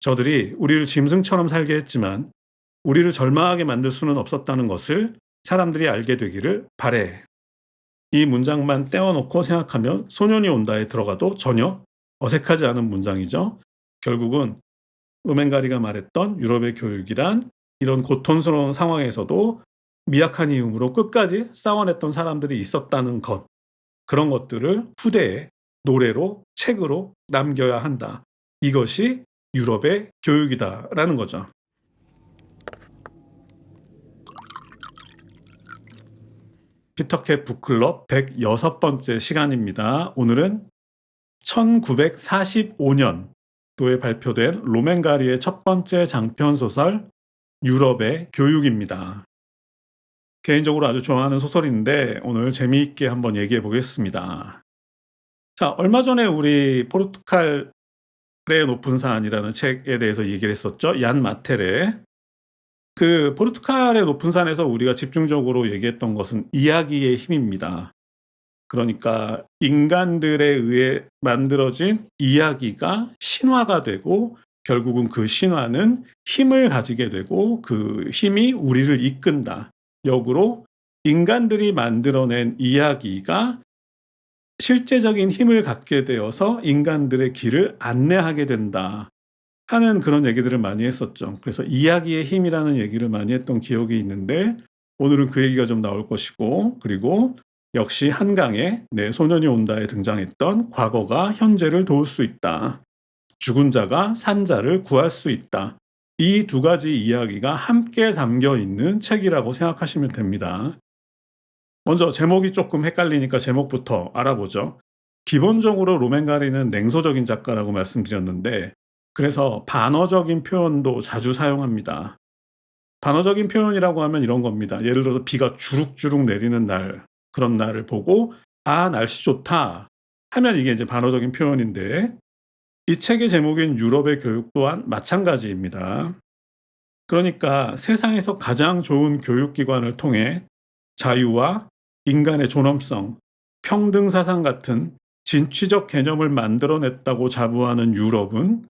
저들이 우리를 짐승처럼 살게 했지만 우리를 절망하게 만들 수는 없었다는 것을 사람들이 알게 되기를 바래. 이 문장만 떼어놓고 생각하면 소년이 온다에 들어가도 전혀 어색하지 않은 문장이죠. 결국은 로맨가리가 말했던 유럽의 교육이란 이런 고통스러운 상황에서도 미약한 이음으로 끝까지 싸워냈던 사람들이 있었다는 것, 그런 것들을 후대에 노래로, 책으로 남겨야 한다. 이것이 유럽의 교육이다라는 거죠. 피터캣 북클럽 106번째 시간입니다. 오늘은 1945년도에 발표된 로맨가리의 첫 번째 장편 소설 유럽의 교육입니다. 개인적으로 아주 좋아하는 소설인데 오늘 재미있게 한번 얘기해 보겠습니다. 자, 얼마 전에 우리 포르투갈의 높은 산이라는 책에 대해서 얘기를 했었죠. 얀 마텔의. 그 포르투갈의 높은 산에서 우리가 집중적으로 얘기했던 것은 이야기의 힘입니다. 그러니까 인간들에 의해 만들어진 이야기가 신화가 되고 결국은 그 신화는 힘을 가지게 되고 그 힘이 우리를 이끈다. 역으로 인간들이 만들어낸 이야기가 실제적인 힘을 갖게 되어서 인간들의 길을 안내하게 된다 하는 그런 얘기들을 많이 했었죠. 그래서 이야기의 힘이라는 얘기를 많이 했던 기억이 있는데 오늘은 그 얘기가 좀 나올 것이고, 그리고 역시 한강에 내 소년이 온다에 등장했던 과거가 현재를 도울 수 있다. 죽은 자가 산 자를 구할 수 있다. 이 두 가지 이야기가 함께 담겨 있는 책이라고 생각하시면 됩니다. 먼저 제목이 조금 헷갈리니까 제목부터 알아보죠. 기본적으로 로맨가리는 냉소적인 작가라고 말씀드렸는데 그래서 반어적인 표현도 자주 사용합니다. 반어적인 표현이라고 하면 이런 겁니다. 예를 들어서 비가 주룩주룩 내리는 날, 그런 날을 보고 아, 날씨 좋다 하면 이게 이제 반어적인 표현인데 이 책의 제목인 유럽의 교육 또한 마찬가지입니다. 그러니까 세상에서 가장 좋은 교육기관을 통해 자유와 인간의 존엄성, 평등 사상 같은 진취적 개념을 만들어냈다고 자부하는 유럽은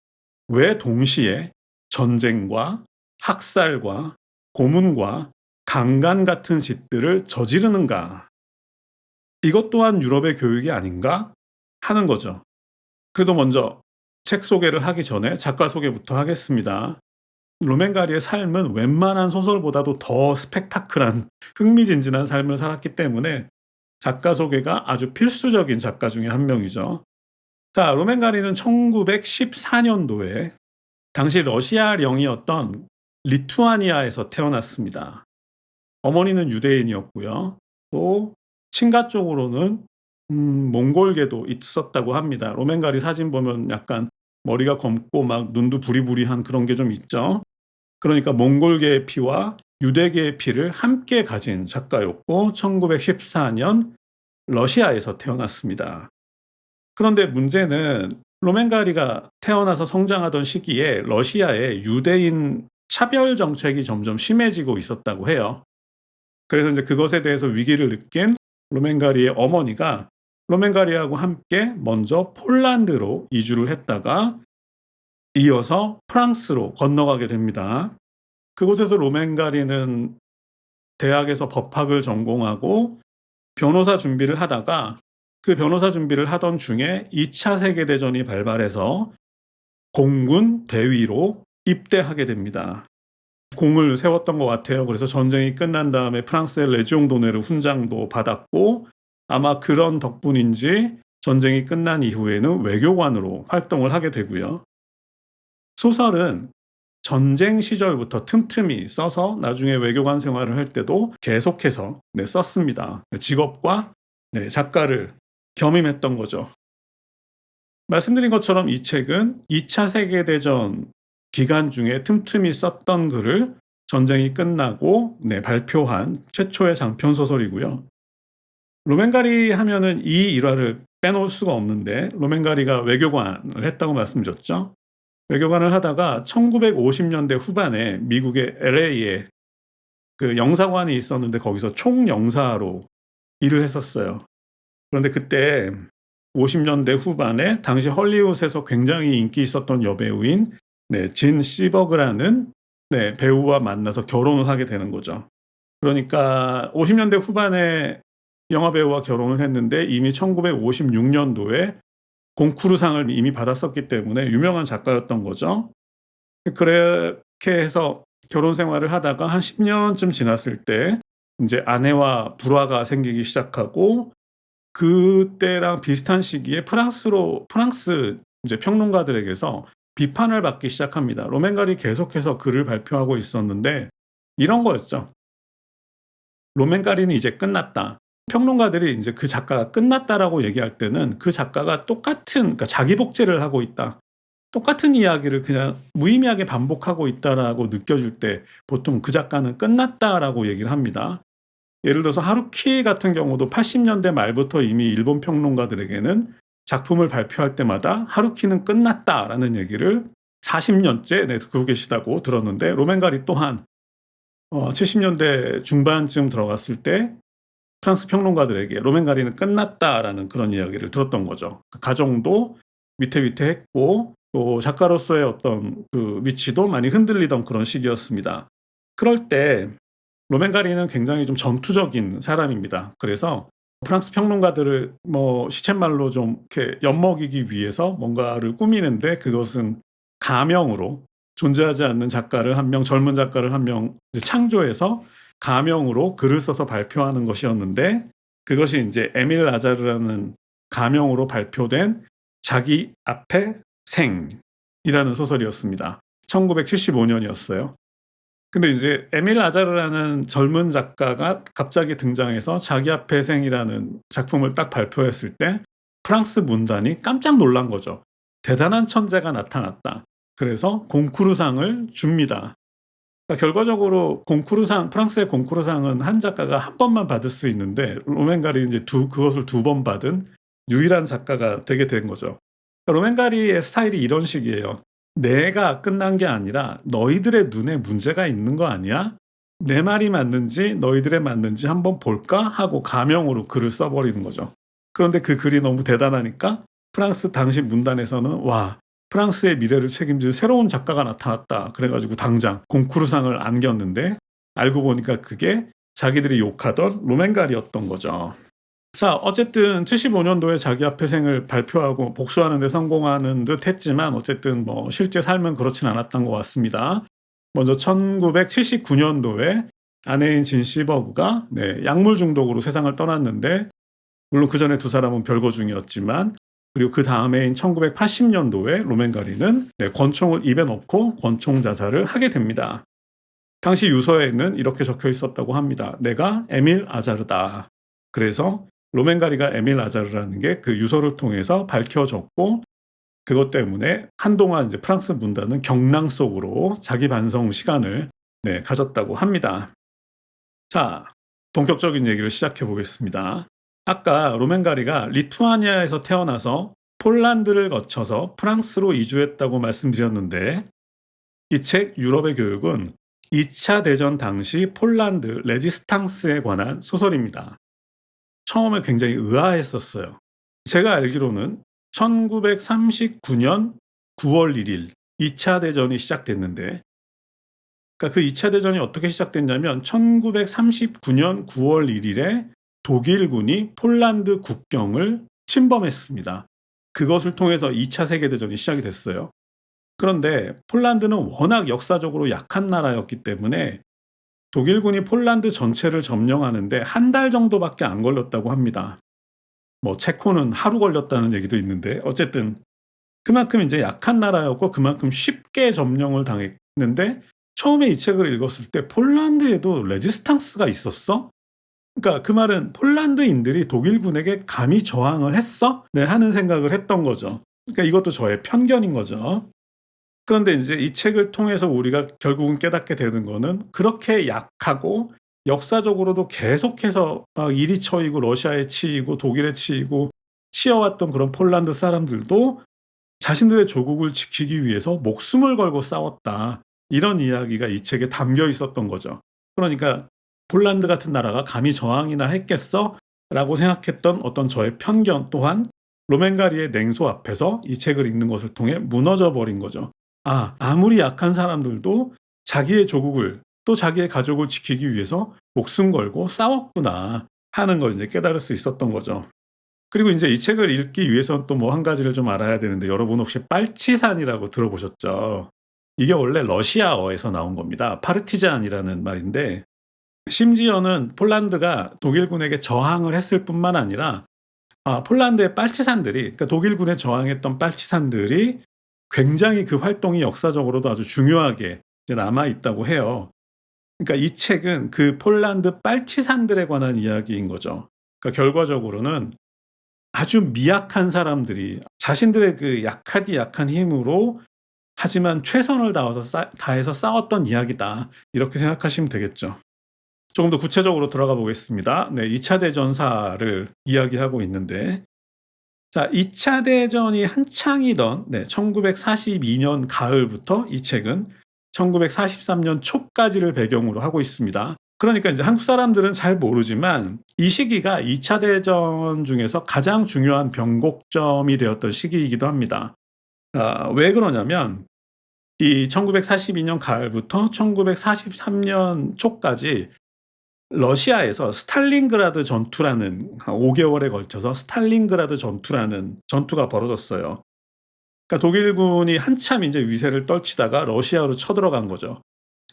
왜 동시에 전쟁과 학살과 고문과 강간 같은 짓들을 저지르는가? 이것 또한 유럽의 교육이 아닌가? 하는 거죠. 그래도 먼저 책 소개를 하기 전에 작가 소개부터 하겠습니다. 로맨가리의 삶은 웬만한 소설보다도 더 스펙타클한 흥미진진한 삶을 살았기 때문에 작가 소개가 아주 필수적인 작가 중에 한 명이죠. 자, 로맨가리는 1914년도에 당시 러시아령이었던 리투아니아에서 태어났습니다. 어머니는 유대인이었고요. 또 친가 쪽으로는 몽골계도 있었다고 합니다. 로맨가리 사진 보면 약간 머리가 검고 막 눈도 부리부리한 그런 게 좀 있죠. 그러니까 몽골계의 피와 유대계의 피를 함께 가진 작가였고 1914년 러시아에서 태어났습니다. 그런데 문제는 로맨가리가 태어나서 성장하던 시기에 러시아의 유대인 차별 정책이 점점 심해지고 있었다고 해요. 그래서 이제 그것에 대해서 위기를 느낀 로맨가리의 어머니가 로맨가리하고 함께 먼저 폴란드로 이주를 했다가 이어서 프랑스로 건너가게 됩니다. 그곳에서 로맨가리는 대학에서 법학을 전공하고 변호사 준비를 하다가 그 변호사 준비를 하던 중에 2차 세계대전이 발발해서 공군 대위로 입대하게 됩니다. 공을 세웠던 것 같아요. 그래서 전쟁이 끝난 다음에 프랑스의 레지옹 도네르 훈장도 받았고 아마 그런 덕분인지 전쟁이 끝난 이후에는 외교관으로 활동을 하게 되고요. 소설은 전쟁 시절부터 틈틈이 써서 나중에 외교관 생활을 할 때도 계속해서 썼습니다. 직업과 작가를 겸임했던 거죠. 말씀드린 것처럼 이 책은 2차 세계대전 기간 중에 틈틈이 썼던 글을 전쟁이 끝나고 발표한 최초의 장편 소설이고요. 로맨가리 하면은 이 일화를 빼놓을 수가 없는데 로맨가리가 외교관을 했다고 말씀드렸죠. 외교관을 하다가 1950년대 후반에 미국의 LA에 그 영사관이 있었는데 거기서 총영사로 일을 했었어요. 그런데 그때 50년대 후반에 당시 헐리우드에서 굉장히 인기 있었던 여배우인 진 시버그라는 배우와 만나서 결혼을 하게 되는 거죠. 그러니까 50년대 후반에 영화배우와 결혼을 했는데 이미 1956년도에 공쿠르상을 이미 받았었기 때문에 유명한 작가였던 거죠. 그렇게 해서 결혼 생활을 하다가 한 10년쯤 지났을 때 인제 아내와 불화가 생기기 시작하고, 그때랑 비슷한 시기에 프랑스 이제 평론가들에게서 비판을 받기 시작합니다. 로맨가리 계속해서 글을 발표하고 있었는데 이런 거였죠. "로맨가리는 이제 끝났다." 평론가들이 인제 그 작가가 끝났다라고 얘기할 때는 그 작가가 똑같은, 그러니까 자기 복제를 하고 있다, 똑같은 이야기를 그냥 무의미하게 반복하고 있다라고 느껴질 때 보통 그 작가는 끝났다라고 얘기를 합니다. 예를 들어서 하루키 같은 경우도 80년대 말부터 이미 일본 평론가들에게는 작품을 발표할 때마다 "하루키는 끝났다."라는 얘기를 40년째 듣고 계시다고 들었는데, 로맨가리 또한 70년대 중반쯤 들어갔을 때 프랑스 평론가들에게 "로맨가리는 끝났다."라는 그런 이야기를 들었던 거죠. 가정도 위태위태했고 또 작가로서의 어떤 그 위치도 많이 흔들리던 그런 시기였습니다. 그럴 때 로맨가리는 굉장히 좀 전투적인 사람입니다. 그래서 프랑스 평론가들을 시쳇말로 좀 이렇게 엿먹이기 위해서 뭔가를 꾸미는데, 그것은 가명으로 존재하지 않는 작가를 한 명, 젊은 작가를 한 명 창조해서 가명으로 글을 써서 발표하는 것이었는데, 그것이 인제 에밀 라자르라는 가명으로 발표된 자기 앞에 생이라는 소설이었습니다. 1975년이었어요. 근데 이제 에밀 라자르라는 젊은 작가가 갑자기 등장해서 자기 앞에 생이라는 작품을 딱 발표했을 때 프랑스 문단이 깜짝 놀란 거죠. '대단한 천재가 나타났다.' 그래서 공쿠르상을 줍니다. 그러니까 결과적으로 프랑스의 공쿠르상은 한 작가가 한 번만 받을 수 있는데, 로맨가리 이제 그것을 두 번 받은 유일한 작가가 되게 된 거죠. 로맨가리의 스타일이 이런 식이에요. "내가 끝난 게 아니라 너희들의 눈에 문제가 있는 거 아니야? 내 말이 맞는지 너희들의 맞는지 한번 볼까?" 하고 가명으로 글을 써 버리는 거죠. 그런데 그 글이 너무 대단하니까 프랑스 당시 문단에서는 "와, 프랑스의 미래를 책임질 새로운 작가가 나타났다." 그래 가지고 당장 공쿠르상을 안겼는데, 알고 보니까 그게 자기들이 욕하던 로맨가리였던 거죠. 자, 어쨌든 75년도에 자기 앞에 생을 발표하고 복수하는 데 성공하는 듯 했지만, 어쨌든 실제 삶은 그렇진 않았던 것 같습니다. 먼저 1979년도에 아내인 진 시버그가 약물 중독으로 세상을 떠났는데, 물론 그전에 두 사람은 별거 중이었지만, 그리고 그다음 해인 1980년도에 로맨가리는 권총을 입에 넣고 권총 자살을 하게 됩니다. 당시 유서에는 이렇게 적혀 있었다고 합니다. "내가 에밀 아자르다." 그래서 로맨가리가 에밀 아자르라는 게 그 유서를 통해서 밝혀졌고, 그것 때문에 한동안 이제 프랑스 문단은 경랑 속으로 자기 반성 시간을 가졌다고 합니다. 자, 본격적인 얘기를 시작해 보겠습니다. 아까 로맨가리가 리투아니아에서 태어나서 폴란드를 거쳐서 프랑스로 이주했다고 말씀드렸는데, 이 책 유럽의 교육은 2차 대전 당시 폴란드 레지스탕스에 관한 소설입니다. 처음에 굉장히 의아했었어요. 제가 알기로는 1939년 9월 1일 2차 대전이 시작됐는데, 그러니까 그 2차 대전이 어떻게 시작됐냐면 1939년 9월 1일에 독일군이 폴란드 국경을 침범했습니다. 그것을 통해서 2차 세계대전이 시작이 됐어요. 그런데 폴란드는 워낙 역사적으로 약한 나라였기 때문에 독일군이 폴란드 전체를 점령하는데 한 달 정도밖에 안 걸렸다고 합니다. 체코는 하루 걸렸다는 얘기도 있는데, 어쨌든 그만큼 이제 약한 나라였고 그만큼 쉽게 점령을 당했는데, 처음에 이 책을 읽었을 때 '폴란드에도 레지스탕스가 있었어?' 그러니까 그 말은 '폴란드인들이 독일군에게 감히 저항을 했어?' 하는 생각을 했던 거죠. 그러니까 이것도 저의 편견인 거죠. 그런데 인제 이 책을 통해서 우리가 결국은 깨닫게 되는 거는, 그렇게 약하고 역사적으로도 계속해서 막 이리 처이고 러시아에 치이고 독일에 치이고 치여왔던 그런 폴란드 사람들도 자신들의 조국을 지키기 위해서 목숨을 걸고 싸웠다. 이런 이야기가 이 책에 담겨 있었던 거죠. 그러니까 '폴란드 같은 나라가 감히 저항이나 했겠어?' 라고 생각했던 어떤 저의 편견 또한 로맨가리의 냉소 앞에서 이 책을 읽는 것을 통해 무너져 버린 거죠. 아무리 약한 사람들도 자기의 조국을 또 자기의 가족을 지키기 위해서 목숨 걸고 싸웠구나 하는 걸 이제 깨달을 수 있었던 거죠. 그리고 인제 이 책을 읽기 위해서는 또 뭐 한 가지를 좀 알아야 되는데 여러분 혹시 빨치산이라고 들어보셨죠? 이게 원래 러시아어에서 나온 겁니다. 파르티잔이라는 말인데 심지어는 폴란드가 독일군에게 저항을 했을 뿐만 아니라 폴란드의 빨치산들이 그러니까 독일군에 저항했던 빨치산들이 굉장히 그 활동이 역사적으로도 아주 중요하게 이제 남아 있다고 해요. 그러니까 이 책은 그 폴란드 빨치산들에 관한 이야기인 거죠. 그러니까 결과적으로는 아주 미약한 사람들이 자신들의 그 약하디 약한 힘으로 하지만 최선을 다해서 싸웠던 이야기다. 이렇게 생각하시면 되겠죠. 조금 더 구체적으로 들어가 보겠습니다. 네, 2차 대전사를 이야기하고 있는데 자, 2차 대전이 한창이던 1942년 가을부터 이 책은 1943년 초까지를 배경으로 하고 있습니다. 그러니까 인제 한국 사람들은 잘 모르지만 이 시기가 2차 대전 중에서 가장 중요한 변곡점이 되었던 시기이기도 합니다. 왜 그러냐면 이 1942년 가을부터 1943년 초까지 러시아에서 스탈린그라드 전투라는 한 5 개월에 걸쳐서 스탈린그라드 전투라는 전투가 벌어졌어요. 그러니까 독일군이 한참 인제 위세를 떨치다가 러시아로 쳐들어간 거죠.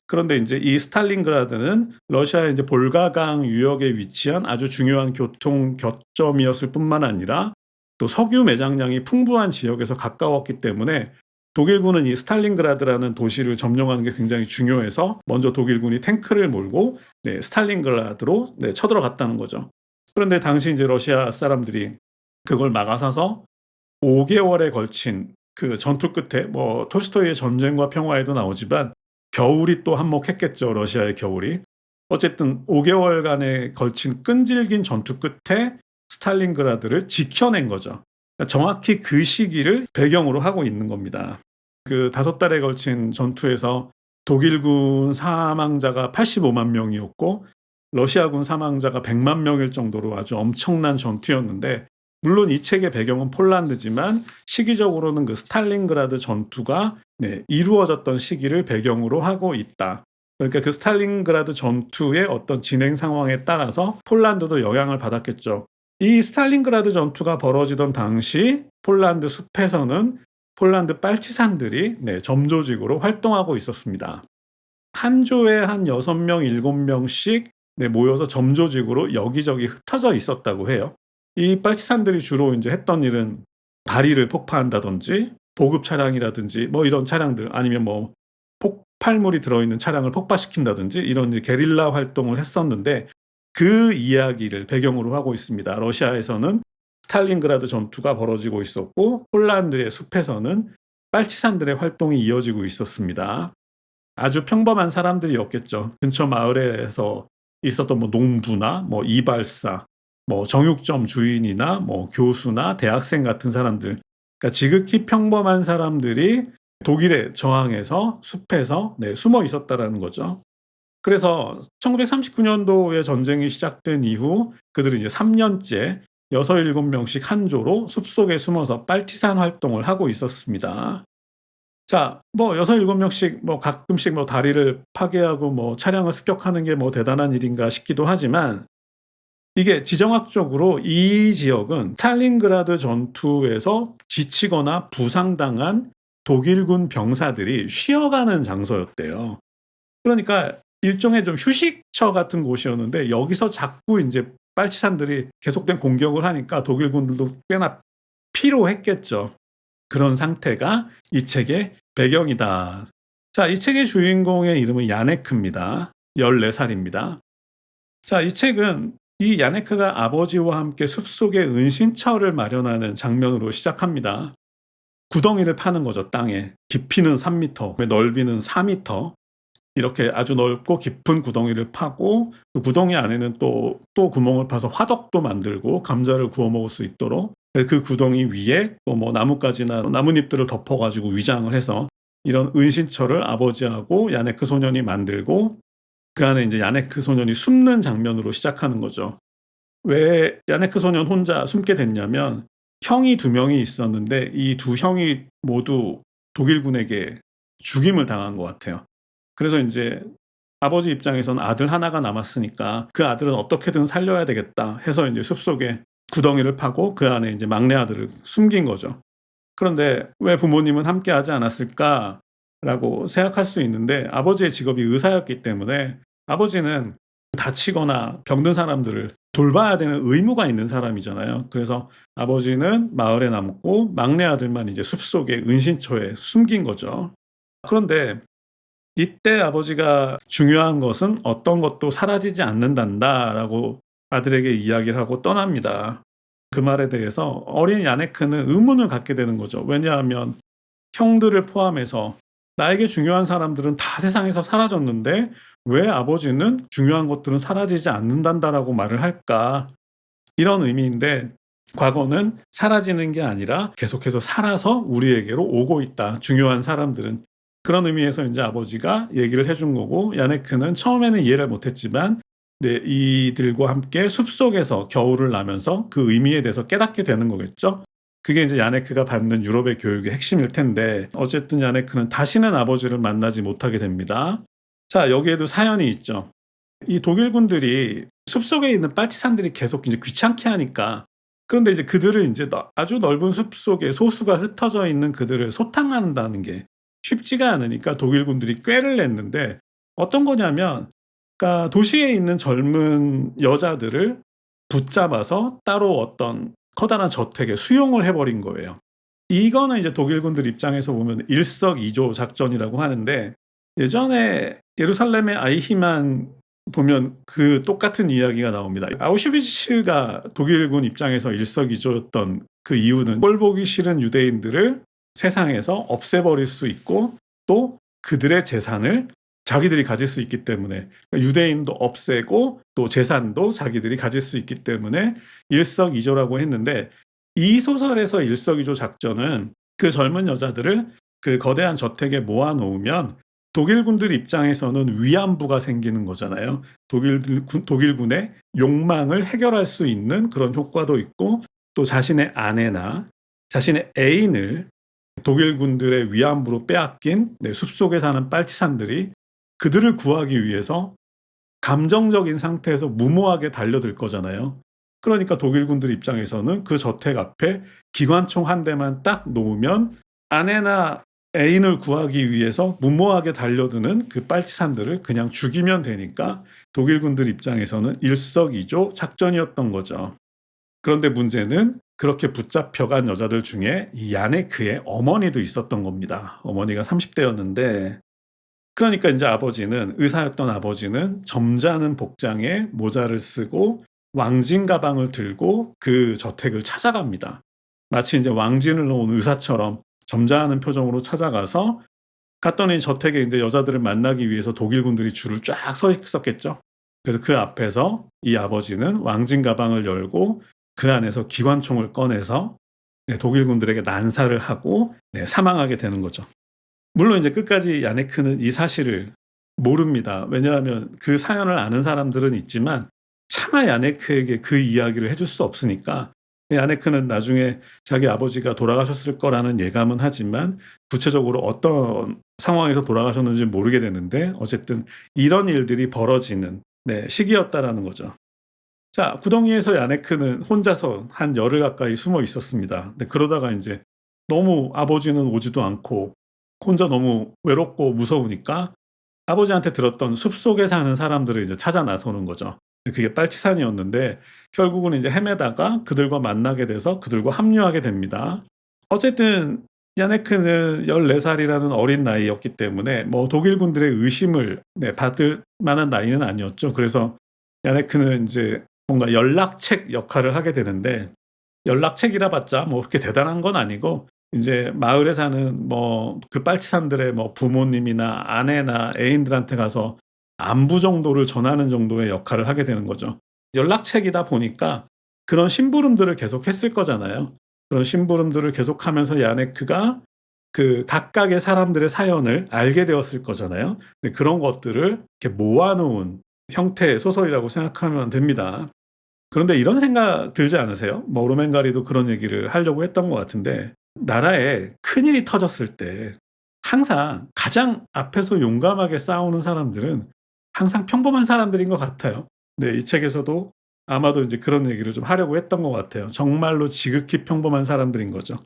그런데 인제 이 스탈린그라드는 러시아의 인제 볼가강 유역에 위치한 아주 중요한 교통 교점이었을 뿐만 아니라 또 석유 매장량이 풍부한 지역에서 가까웠기 때문에 독일군은 이 스탈린그라드라는 도시를 점령하는 게 굉장히 중요해서 먼저 독일군이 탱크를 몰고 스탈린그라드로 쳐들어갔다는 거죠. 그런데 당시 인제 러시아 사람들이 그걸 막아서서 5 개월에 걸친 그 전투 끝에 뭐 톨스토이의 전쟁과 평화에도 나오지만 겨울이 또 한몫했겠죠, 러시아의 겨울이. 어쨌든 5 개월간에 걸친 끈질긴 전투 끝에 스탈린그라드를 지켜낸 거죠. 그러니까 정확히 그 시기를 배경으로 하고 있는 겁니다. 그 5 달에 걸친 전투에서 독일군 사망자가 85만 명이었고 러시아군 사망자가 100만 명일 정도로 아주 엄청난 전투였는데 물론 이 책의 배경은 폴란드지만 시기적으로는 그 스탈린그라드 전투가 이루어졌던 시기를 배경으로 하고 있다. 그러니까 그 스탈린그라드 전투의 어떤 진행 상황에 따라서 폴란드도 영향을 받았겠죠. 이 스탈린그라드 전투가 벌어지던 당시 폴란드 숲에서는 폴란드 빨치산들이 점조직으로 활동하고 있었습니다. 한 조에 한 6명, 7명씩 모여서 점조직으로 여기저기 흩어져 있었다고 해요. 이 빨치산들이 주로 인제 했던 일은 다리를 폭파한다든지 보급 차량이라든지 뭐 이런 차량들 아니면 뭐 폭발물이 들어있는 차량을 폭파시킨다든지 이런 이제 게릴라 활동을 했었는데 그 이야기를 배경으로 하고 있습니다. 러시아에서는 스탈린그라드 전투가 벌어지고 있었고 폴란드의 숲에서는 빨치산들의 활동이 이어지고 있었습니다. 아주 평범한 사람들이었겠죠. 근처 마을에서 있었던 뭐 농부나 뭐 이발사, 뭐 정육점 주인이나 뭐 교수나 대학생 같은 사람들, 그러니까 지극히 평범한 사람들이 독일에 저항해서 숲에서 숨어 있었다라는 거죠. 그래서 1939 년도에 전쟁이 시작된 이후 그들은 이제 3 년째 6-7 명씩 한 조로 숲속에 숨어서 빨치산 활동을 하고 있었습니다. 자, 뭐 6-7 명씩 뭐 가끔씩 뭐 다리를 파괴하고 뭐 차량을 습격하는 게 뭐 대단한 일인가 싶기도 하지만 이게 지정학적으로 이 지역은 스탈린그라드 전투에서 지치거나 부상당한 독일군 병사들이 쉬어가는 장소였대요. 그러니까 일종의 좀 휴식처 같은 곳이었는데 여기서 자꾸 인제 빨치산들이 계속된 공격을 하니까 독일군들도 꽤나 피로했겠죠. 그런 상태가 이 책의 배경이다. 자, 이 책의 주인공의 이름은 야네크입니다. 14 살입니다. 자, 이 책은 이 야네크가 아버지와 함께 숲속에 은신처를 마련하는 장면으로 시작합니다. 구덩이를 파는 거죠, 땅에. 깊이는 3 미터, 넓이는 4 미터. 이렇게 아주 넓고 깊은 구덩이를 파고 그 구덩이 안에는 또 구멍을 파서 화덕도 만들고 감자를 구워 먹을 수 있도록 그 구덩이 위에 또 뭐 나뭇가지나 나뭇잎들을 덮어 가지고 위장을 해서 이런 은신처를 아버지하고 야네크 소년이 만들고 그 안에 인제 야네크 소년이 숨는 장면으로 시작하는 거죠. 왜 야네크 소년 혼자 숨게 됐냐면 형이 2 명이 있었는데 이 2 형이 모두 독일군에게 죽임을 당한 것 같아요. 그래서 인제 아버지 입장에서는 아들 하나가 남았으니까 '그 아들은 어떻게든 살려야 되겠다.' 해서 인제 숲속에 구덩이를 파고 그 안에 인제 막내 아들을 숨긴 거죠. 그런데 '왜 부모님은 함께하지 않았을까?'라고 생각할 수 있는데, 아버지의 직업이 의사였기 때문에 아버지는 다치거나 병든 사람들을 돌봐야 되는 의무가 있는 사람이잖아요. 그래서 아버지는 마을에 남고 막내 아들만 이제 숲속에 은신처에 숨긴 거죠. 그런데 이때 아버지가 "중요한 것은 어떤 것도 사라지지 않는단다."라고 아들에게 이야기를 하고 떠납니다. 그 말에 대해서 어린 야네크는 의문을 갖게 되는 거죠. 왜냐하면 형들을 포함해서 나에게 중요한 사람들은 다 세상에서 사라졌는데 왜 아버지는 "중요한 것들은 사라지지 않는단다."라고 말을 할까? 이런 의미인데, 과거는 사라지는 게 아니라 계속해서 살아서 우리에게로 오고 있다, 중요한 사람들은. 그런 의미에서 인제 아버지가 얘기를 해준 거고, 야네크는 처음에는 이해를 못 했지만 네 이들과 함께 숲속에서 겨울을 나면서 그 의미에 대해서 깨닫게 되는 거겠죠. 그게 이제 야네크가 받는 유럽의 교육의 핵심일 텐데, 어쨌든 야네크는 다시는 아버지를 만나지 못하게 됩니다. 자, 여기에도 사연이 있죠. 이 독일군들이 숲속에 있는 빨치산들이 계속 이제 귀찮게 하니까, 그런데 이제 그들을 인제 아주 넓은 숲속에 소수가 흩어져 있는 그들을 소탕한다는 게 쉽지가 않으니까 독일군들이 꾀를 냈는데, 어떤 거냐면, 그러니까 도시에 있는 젊은 여자들을 붙잡아서 따로 어떤 커다란 저택에 수용을 해 버린 거예요. 이거는 이제 독일군들 입장에서 보면 일석이조 작전이라고 하는데, 예전에 예루살렘의 아이히만 보면 그 똑같은 이야기가 나옵니다. 아우슈비츠가 독일군 입장에서 일석이조였던 그 이유는 꼴 보기 싫은 유대인들을 세상에서 없애버릴 수 있고, 또 그들의 재산을 자기들이 가질 수 있기 때문에, 그러니까 유대인도 없애고 또 재산도 자기들이 가질 수 있기 때문에 일석이조라고 했는데, 이 소설에서 일석이조 작전은 그 젊은 여자들을 그 거대한 저택에 모아 놓으면 독일군들 입장에서는 위안부가 생기는 거잖아요. 독일군의 욕망을 해결할 수 있는 그런 효과도 있고, 또 자신의 아내나 자신의 애인을 독일군들의 위안부로 빼앗긴 숲속에 사는 빨치산들이 그들을 구하기 위해서 감정적인 상태에서 무모하게 달려들 거잖아요. 그러니까 독일군들 입장에서는 그 저택 앞에 기관총 한 대만 딱 놓으면 아내나 애인을 구하기 위해서 무모하게 달려드는 그 빨치산들을 그냥 죽이면 되니까, 독일군들 입장에서는 일석이조 작전이었던 거죠. 그런데 문제는 그렇게 붙잡혀간 여자들 중에 이 야네크의 어머니도 있었던 겁니다. 어머니가 30대였는데, 그러니까 인제 아버지는, 의사였던 아버지는 점잖은 복장에 모자를 쓰고 왕진 가방을 들고 그 저택을 찾아갑니다. 마치 인제 왕진을 놓은 의사처럼 점잖은 표정으로 찾아가서, 갔더니 저택에 인제 여자들을 만나기 위해서 독일군들이 줄을 쫙 서 있었겠죠. 그래서 그 앞에서 이 아버지는 왕진 가방을 열고 그 안에서 기관총을 꺼내서 독일군들에게 난사를 하고 사망하게 되는 거죠. 물론 이제 끝까지 야네크는 이 사실을 모릅니다. 왜냐하면 그 사연을 아는 사람들은 있지만 차마 야네크에게 그 이야기를 해줄 수 없으니까, 야네크는 나중에 자기 아버지가 돌아가셨을 거라는 예감은 하지만 구체적으로 어떤 상황에서 돌아가셨는지 모르게 되는데, 어쨌든 이런 일들이 벌어지는 시기였다라는 거죠. 자, 구덩이에서 야네크는 혼자서 한 열흘 가까이 숨어 있었습니다. 근데 그러다가 인제 너무 아버지는 오지도 않고 혼자 너무 외롭고 무서우니까 아버지한테 들었던 숲속에 사는 사람들을 이제 찾아 나서는 거죠. 그게 빨치산이었는데, 결국은 이제 헤매다가 그들과 만나게 돼서 그들과 합류하게 됩니다. 어쨌든 야네크는 14 살이라는 어린 나이였기 때문에 뭐 독일군들의 의심을 받을 만한 나이는 아니었죠. 그래서 야네크는 인제 뭔가 연락책 역할을 하게 되는데, 연락책이라 봤자 뭐 그렇게 대단한 건 아니고, 인제 마을에 사는 뭐 그 빨치산들의 뭐 부모님이나 아내나 애인들한테 가서 안부 정도를 전하는 정도의 역할을 하게 되는 거죠. 연락책이다 보니까 그런 심부름들을 계속했을 거잖아요. 그런 심부름들을 계속하면서 야네크가 그 각각의 사람들의 사연을 알게 되었을 거잖아요. 근데 그런 것들을 이렇게 모아 놓은 형태의 소설이라고 생각하면 됩니다. 그런데 이런 생각 들지 않으세요? 뭐 로맨가리도 그런 얘기를 하려고 했던 것 같은데, 나라에 큰일이 터졌을 때 항상 가장 앞에서 용감하게 싸우는 사람들은 항상 평범한 사람들인 것 같아요. 네, 이 책에서도 아마도 이제 그런 얘기를 좀 하려고 했던 것 같아요. 정말로 지극히 평범한 사람들인 거죠.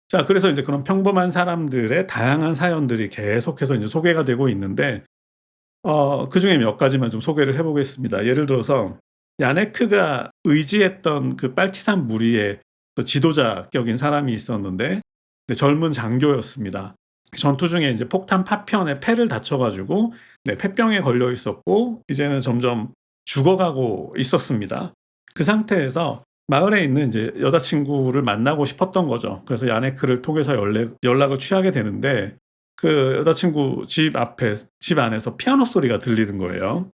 자, 그래서 이제 그런 평범한 사람들의 다양한 사연들이 계속해서 이제 소개가 되고 있는데 그중에 몇 가지만 좀 소개를 해 보겠습니다. 예를 들어서 야네크가 의지했던 그 빨치산 무리의 또 지도자격인 사람이 있었는데, 네, 젊은 장교였습니다. 전투 중에 이제 폭탄 파편에 폐를 다쳐 가지고 네, 폐병에 걸려 있었고 이제는 점점 죽어가고 있었습니다. 그 상태에서 마을에 있는 이제 여자친구를 만나고 싶었던 거죠. 그래서 야네크를 통해서 연락을 취하게 되는데, 그 여자친구 집 안에서 피아노 소리가 들리는 거예요.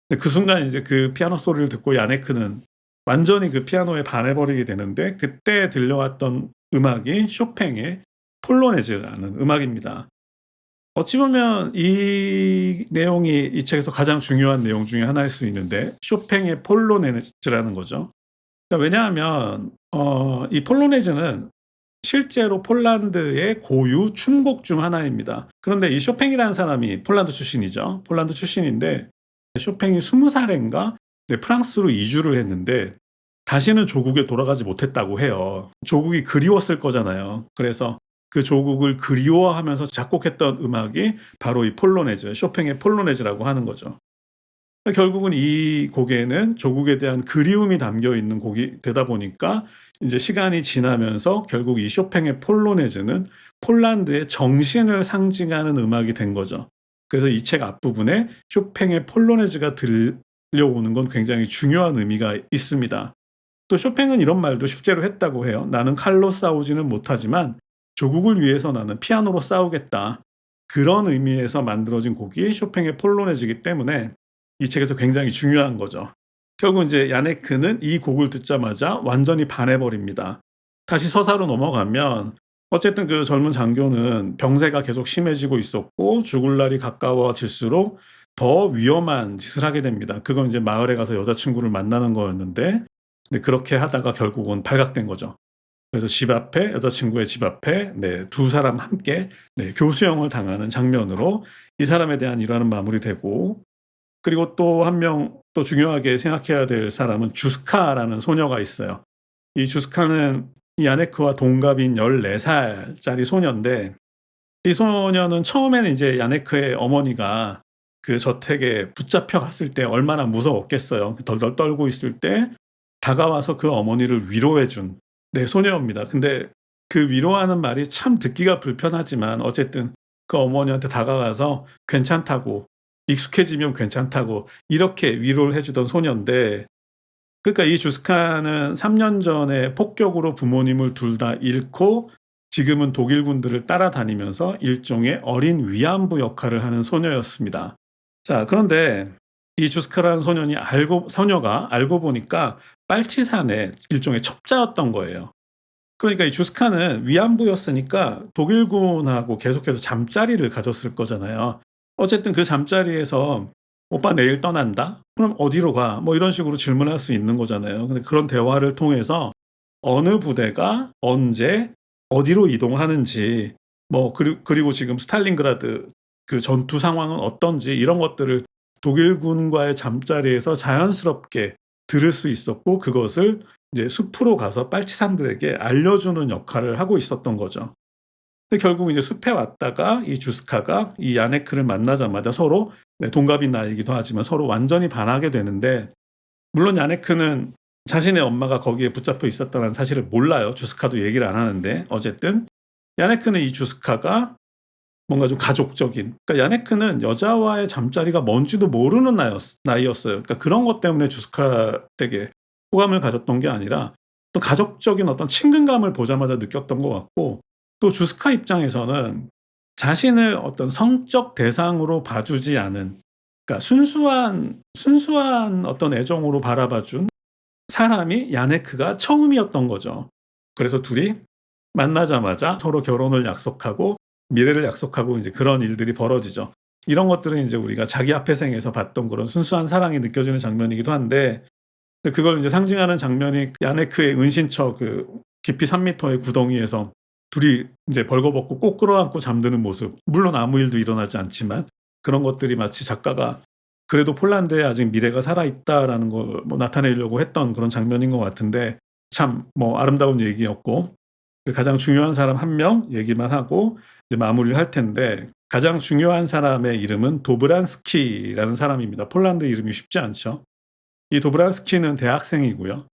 근데 그 순간 이제 그 피아노 소리를 듣고 야네크는 완전히 그 피아노에 반해버리게 되는데, 그때 들려왔던 음악이 쇼팽의 폴로네즈라는 음악입니다. 어찌 보면 이 내용이 이 책에서 가장 중요한 내용 중에 하나일 수 있는데, 쇼팽의 폴로네즈라는 거죠. 그러니까 왜냐하면 이 폴로네즈는 실제로 폴란드의 고유 춤곡 중 하나입니다. 그런데 이 쇼팽이라는 사람이 폴란드 출신이죠. 폴란드 출신인데 쇼팽이 20살인가 네, 프랑스로 이주를 했는데 다시는 조국에 돌아가지 못했다고 해요. 조국이 그리웠을 거잖아요. 그래서 그 조국을 그리워하면서 작곡했던 음악이 바로 이 폴로네즈, 쇼팽의 폴로네즈라고 하는 거죠. 결국은 이 곡에는 조국에 대한 그리움이 담겨 있는 곡이 되다 보니까 이제 시간이 지나면서 결국 이 쇼팽의 폴로네즈는 폴란드의 정신을 상징하는 음악이 된 거죠. 그래서 이 책 앞부분에 쇼팽의 폴로네즈가 들려오는 건 굉장히 중요한 의미가 있습니다. 또 쇼팽은 이런 말도 실제로 했다고 해요. 나는 칼로 싸우지는 못하지만 조국을 위해서 나는 피아노로 싸우겠다. 그런 의미에서 만들어진 곡이 쇼팽의 폴로네즈이기 때문에 이 책에서 굉장히 중요한 거죠. 결국 이제 야네크는 이 곡을 듣자마자 완전히 반해버립니다. 다시 서사로 넘어가면 어쨌든 그 젊은 장교는 병세가 계속 심해지고 있었고 죽을 날이 가까워질수록 더 위험한 짓을 하게 됩니다. 그건 이제 마을에 가서 여자친구를 만나는 거였는데, 근데 그렇게 하다가 결국은 발각된 거죠. 그래서 집 앞에, 여자친구의 집 앞에 네, 두 사람 함께 네, 교수형을 당하는 장면으로 이 사람에 대한 일화는 마무리되고, 그리고 또 한 명 또 중요하게 생각해야 될 사람은 주스카라는 소녀가 있어요. 이 주스카는 이 야네크와 동갑인 14살짜리 소녀인데, 이 소녀는 처음에는 이제 야네크의 어머니가 그 저택에 붙잡혀 갔을 때 얼마나 무서웠겠어요. 덜덜 떨고 있을 때 다가와서 그 어머니를 위로해 준 네, 소녀입니다. 근데 그 위로하는 말이 참 듣기가 불편하지만 어쨌든 그 어머니한테 다가가서 괜찮다고, 익숙해지면 괜찮다고 이렇게 위로를 해 주던 소녀인데, 그러니까 이 주스카는 3년 전에 폭격으로 부모님을 둘 다 잃고 지금은 독일 군들을 따라다니면서 일종의 어린 위안부 역할을 하는 소녀였습니다. 자, 그런데 이 주스카라는 소녀가 알고 보니까 빨치산의 일종의 첩자였던 거예요. 그러니까 이 주스카는 위안부였으니까 독일군하고 계속해서 잠자리를 가졌을 거잖아요. 어쨌든 그 잠자리에서 "오빠 내일 떠난다. 그럼 어디로 가?" 뭐 이런 식으로 질문할 수 있는 거잖아요. 근데 그런 대화를 통해서 어느 부대가 언제 어디로 이동하는지, 뭐 그리고 지금 스탈린그라드 그 전투 상황은 어떤지, 이런 것들을 독일군과의 잠자리에서 자연스럽게 들을 수 있었고, 그것을 이제 숲으로 가서 빨치산들에게 알려주는 역할을 하고 있었던 거죠. 근데 결국 이제 숲에 왔다가 이 주스카가 이 야네크를 만나자마자 서로 네, 동갑인 나이기도 하지만 서로 완전히 반하게 되는데, 물론 야네크는 자신의 엄마가 거기에 붙잡혀 있었다는 사실을 몰라요. 주스카도 얘기를 안 하는데 어쨌든 야네크는 이 주스카가 뭔가 좀 가족적인, 그러니까 야네크는 여자와의 잠자리가 뭔지도 모르는 나이였어요. 그러니까 그런 것 때문에 주스카에게 호감을 가졌던 게 아니라 또 가족적인 어떤 친근감을 보자마자 느꼈던 것 같고, 또 주스카 입장에서는 자신을 어떤 성적 대상으로 봐주지 않은, 그러니까 순수한 어떤 애정으로 바라봐 준 사람이 야네크가 처음이었던 거죠. 그래서 둘이 만나자마자 서로 결혼을 약속하고 미래를 약속하고 이제 그런 일들이 벌어지죠. 이런 것들은 이제 우리가 자기 앞에 생에서 봤던 그런 순수한 사랑이 느껴지는 장면이기도 한데, 그걸 이제 상징하는 장면이 야네크의 은신처 그 깊이 3 미터의 구덩이에서 둘이 이제 벌거벗고 꼭 끌어안고 잠드는 모습. 물론 아무 일도 일어나지 않지만 그런 것들이 마치 작가가 그래도 폴란드에 아직 미래가 살아있다라는 걸 뭐 나타내려고 했던 그런 장면인 것 같은데 참 뭐 아름다운 얘기였고 그 가장 중요한 사람 한 명 얘기만 하고 이제 마무리를 할 텐데 가장 중요한 사람의 이름은 도브란스키라는 사람입니다. 폴란드 이름이 쉽지 않죠. 이 도브란스키는 대학생이고요.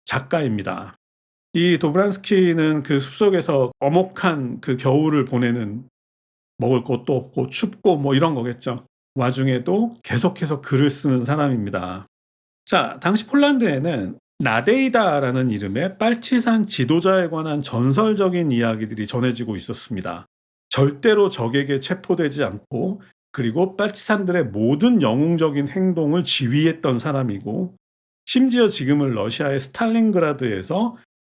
작가입니다. 이 도브란스키는 그 숲속에서 엄혹한 그 겨울을 보내는 먹을 것도 없고 춥고 뭐 이런 거겠죠. 와중에도 계속해서 글을 쓰는 사람입니다. 자, 당시 폴란드에는 나데이다라는 이름의 빨치산 지도자에 관한 전설적인 이야기들이 전해지고 있었습니다. 절대로 적에게 체포되지 않고 그리고 빨치산들의 모든 영웅적인 행동을 지휘했던 사람이고 심지어 지금은 러시아의 스탈린그라드에서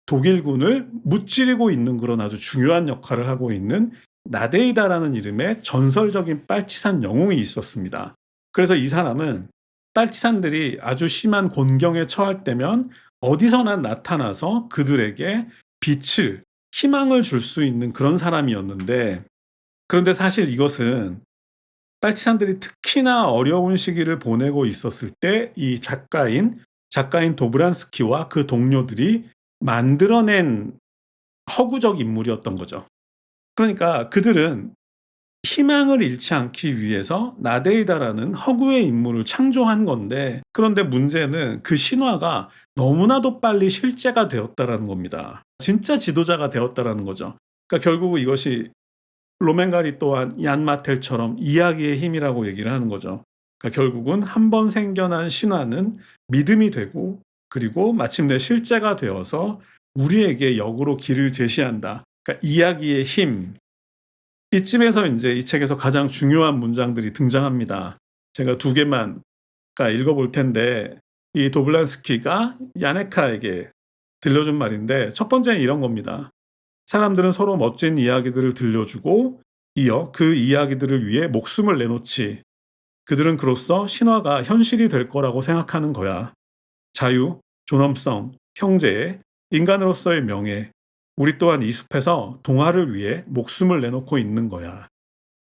독일군을 무찌르고 있는 그런 아주 중요한 역할을 하고 있는 나데이다라는 이름의 전설적인 빨치산 영웅이 있었습니다. 그래서 이 사람은 빨치산들이 아주 심한 곤경에 처할 때면 어디서나 나타나서 그들에게 빛을, 희망을 줄 수 있는 그런 사람이었는데 그런데 사실 이것은 빨치산들이 특히나 어려운 시기를 보내고 있었을 때 이 작가인 도브란스키와 그 동료들이 만들어낸 허구적 인물이었던 거죠. 그러니까 그들은 희망을 잃지 않기 위해서 나데이다라는 허구의 인물을 창조한 건데 그런데 문제는 그 신화가 너무나도 빨리 실제가 되었다라는 겁니다. 진짜 지도자가 되었다라는 거죠. 그러니까 결국은 이것이 로맨가리 또한 얀 마텔처럼 이야기의 힘이라고 얘기를 하는 거죠. 그러니까 결국은 한 번 생겨난 신화는 믿음이 되고 그리고 마침내 실제가 되어서 우리에게 역으로 길을 제시한다. 그러니까 이야기의 힘. 이쯤에서 이제 이 책에서 가장 중요한 문장들이 등장합니다. 제가 두 개만 읽어볼 텐데 이 도블란스키가 야네카에게 들려준 말인데 첫 번째는 이런 겁니다. 사람들은 서로 멋진 이야기들을 들려주고 이어 그 이야기들을 위해 목숨을 내놓지. 그들은 그로써 신화가 현실이 될 거라고 생각하는 거야. 자유, 존엄성, 형제, 인간으로서의 명예. 우리 또한 이 숲에서 동화를 위해 목숨을 내놓고 있는 거야.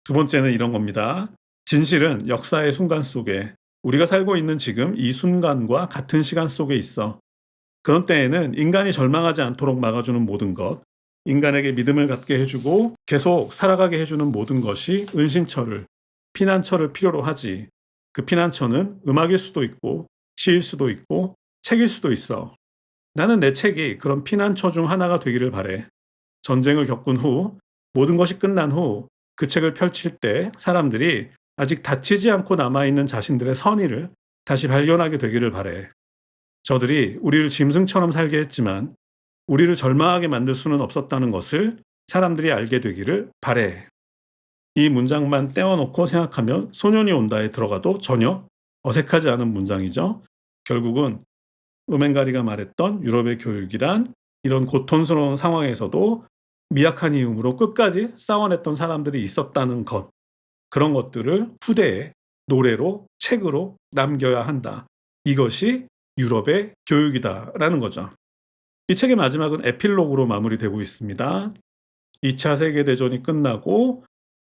두 번째는 이런 겁니다. 진실은 역사의 순간 속에 우리가 살고 있는 지금 이 순간과 같은 시간 속에 있어. 그런 때에는 인간이 절망하지 않도록 막아주는 모든 것, 인간에게 믿음을 갖게 해주고 계속 살아가게 해주는 모든 것이 은신처를, 피난처를 필요로 하지. 그 피난처는 음악일 수도 있고 시일 수도 있고 책일 수도 있어. 나는 내 책이 그런 피난처 중 하나가 되기를 바래. 전쟁을 겪은 후, 모든 것이 끝난 후 그 책을 펼칠 때 사람들이 아직 다치지 않고 남아있는 자신들의 선의를 다시 발견하게 되기를 바래. 저들이 우리를 짐승처럼 살게 했지만 우리를 절망하게 만들 수는 없었다는 것을 사람들이 알게 되기를 바래. 이 문장만 떼어놓고 생각하면 소년이 온다에 들어가도 전혀 어색하지 않은 문장이죠. 결국은 로맨가리가 말했던 유럽의 교육이란 이런 고통스러운 상황에서도 미약한 이음으로 끝까지 싸워냈던 사람들이 있었다는 것. 그런 것들을 후대에 노래로, 책으로 남겨야 한다. 이것이 유럽의 교육이다라는 거죠. 이 책의 마지막은 에필로그로 마무리되고 있습니다. 2차 세계대전이 끝나고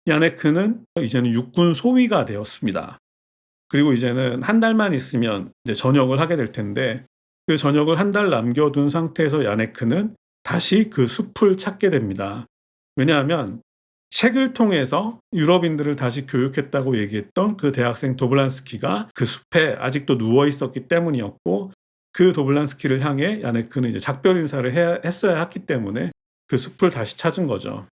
야네크는 이제는 육군 소위가 되었습니다. 그리고 이제는 한 달만 있으면 이제 전역을 하게 될 텐데 그 전역을 한 달 남겨둔 상태에서 야네크는 다시 그 숲을 찾게 됩니다. 왜냐하면 책을 통해서 유럽인들을 다시 교육했다고 얘기했던 그 대학생 도블란스키가 그 숲에 아직도 누워 있었기 때문이었고 그 도블란스키를 향해 야네크는 이제 작별 인사를 했어야 했기 때문에 그 숲을 다시 찾은 거죠.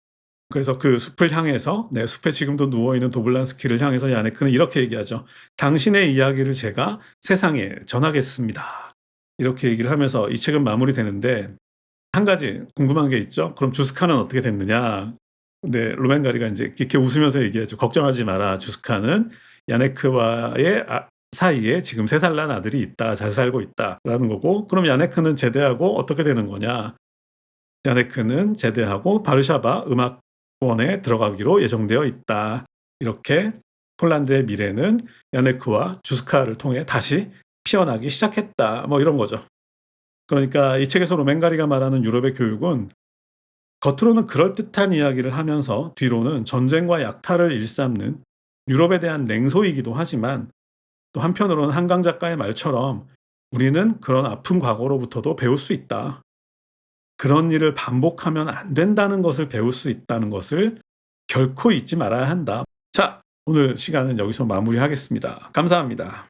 그래서 그 숲을 향해서 숲에 지금도 누워있는 도블란스키를 향해서 야네크는 이렇게 얘기하죠. 당신의 이야기를 제가 세상에 전하겠습니다. 이렇게 얘기를 하면서 이 책은 마무리되는데 한 가지 궁금한 게 있죠. 그럼 주스카는 어떻게 됐느냐. 근데 로맨가리가 이제 이렇게 웃으면서 얘기하죠. 걱정하지 마라. 주스카는 야네크와의 사이에 지금 3살 난 아들이 있다. 잘 살고 있다라는 거고 그럼 야네크는 제대하고 어떻게 되는 거냐. 야네크는 제대하고 바르샤바 음악원에 들어가기로 예정되어 있다. 이렇게 폴란드의 미래는 야네크와 주스카를 통해 다시 피어나기 시작했다. 뭐 이런 거죠. 그러니까 이 책에서 로맨가리가 말하는 유럽의 교육은 겉으로는 그럴듯한 이야기를 하면서 뒤로는 전쟁과 약탈을 일삼는 유럽에 대한 냉소이기도 하지만, 또 한편으로는 한강 작가의 말처럼 우리는 그런 아픈 과거로부터도 배울 수 있다. 그런 일을 반복하면 안 된다는 것을 배울 수 있다는 것을 결코 잊지 말아야 한다. 자, 오늘 시간은 여기서 마무리하겠습니다. 감사합니다.